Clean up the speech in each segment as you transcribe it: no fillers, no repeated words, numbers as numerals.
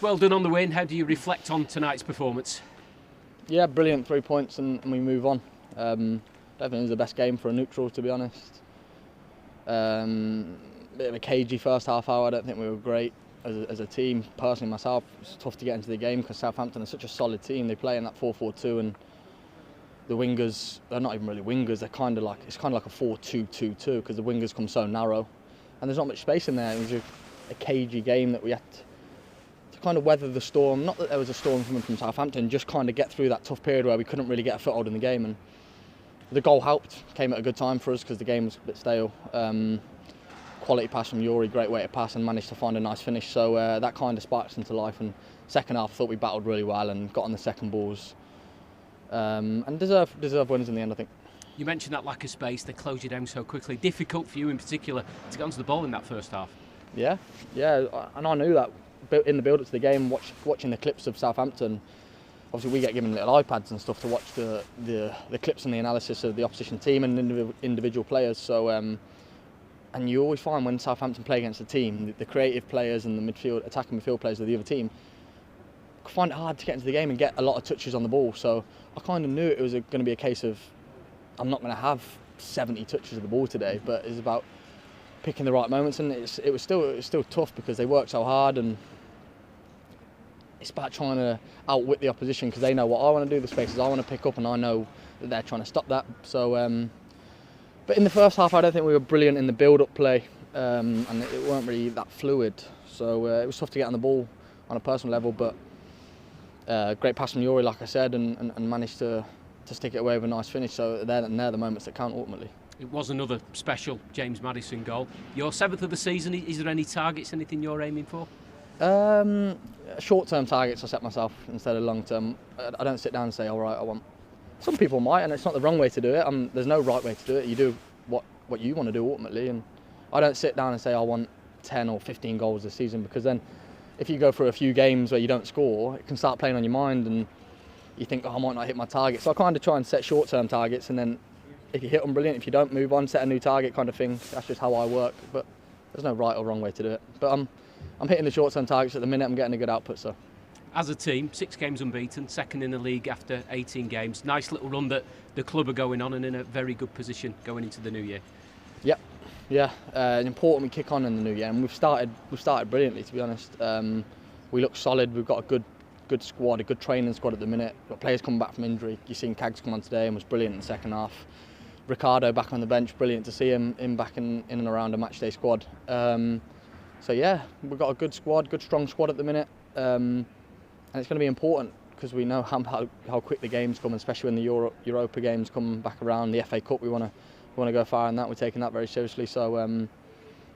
Well done on the win. How do you reflect on tonight's performance? Yeah, brilliant, 3 points and we move on. Don't think it was the best game for a neutral, to be honest. Bit of a cagey first half hour. I don't think we were great as a team. Personally, myself, it's tough to get into the game because Southampton is such a solid team. They play in that 4-4-2 and the wingers, they're not even really wingers. They're kind of like, it's kind of like a 4-2-2-2 because the wingers come so narrow and there's not much space in there. It was a cagey game that we had to kind of weather the storm. Not that there was a storm coming from Southampton, just kind of get through that tough period where we couldn't really get a foothold in the game. And the goal helped, came at a good time for us because the game was a bit stale. Quality pass from Yuri, great way to pass and managed to find a nice finish. So that kind of sparks into life. And second half, I thought we battled really well and got on the second balls. And deserve winners in the end, I think. You mentioned that lack of space, they closed you down so quickly. Difficult for you in particular to get onto the ball in that first half. Yeah, and I knew that in the build-up to the game, watching the clips of Southampton. Obviously we get given little iPads and stuff to watch the clips and the analysis of the opposition team and individual players. So and you always find when Southampton play against a team, the creative players and the attacking midfield players of the other team find it hard to get into the game and get a lot of touches on the ball. So I kind of knew it was going to be a case of I'm not going to have 70 touches of the ball today, but it's about picking the right moments, and it was still tough because they work so hard, and it's about trying to outwit the opposition because they know what I want to do, the spaces I want to pick up, and I know that they're trying to stop that. So, but in the first half, I don't think we were brilliant in the build-up play, and it weren't really that fluid. So it was tough to get on the ball on a personal level, but great pass from Yuri, like I said, and managed to stick it away with a nice finish. So they're the moments that count ultimately. It was another special James Maddison goal. Your 7th of the season, is there any targets, anything you're aiming for? Short-term targets I set myself instead of long-term. I don't sit down and say, all right, I want... Some people might, and it's not the wrong way to do it. There's no right way to do it. You do what you want to do ultimately, and I don't sit down and say I want 10 or 15 goals this season, because then if you go through a few games where you don't score, it can start playing on your mind and you think, oh, I might not hit my target. So I kind of try and set short-term targets, and then if you hit them, brilliant. If you don't, move on, set a new target kind of thing. That's just how I work, but there's no right or wrong way to do it. But I'm hitting the short-term targets at the minute. I'm getting a good output. So, as a team, 6 games unbeaten, second in the league after 18 games. Nice little run that the club are going on, and in a very good position going into the new year. Yep, yeah. Important we kick on in the new year, and we've started brilliantly, to be honest. We look solid. We've got a good squad, a good training squad at the minute. We've got players coming back from injury. You've seen Cags come on today and was brilliant in the second half. Ricardo back on the bench, brilliant to see him back in and around a matchday squad. So yeah, we've got a good squad, good strong squad at the minute, and it's going to be important because we know how quick the games come, especially when the Europa games come back around. The FA Cup, we want to go far in that. We're taking that very seriously. So we're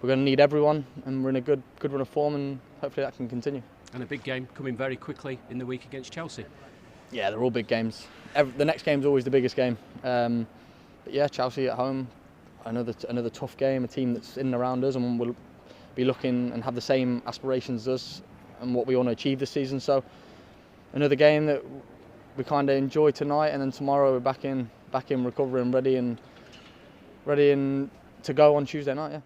going to need everyone, and we're in a good run of form, and hopefully that can continue. And a big game coming very quickly in the week against Chelsea. Yeah, they're all big games. The next game's always the biggest game. But yeah, Chelsea at home, another tough game, a team that's in and around us and will be looking and have the same aspirations as us and what we want to achieve this season. So another game that we kind of enjoy tonight, and then tomorrow we're back in recovery and ready to go on Tuesday night. Yeah.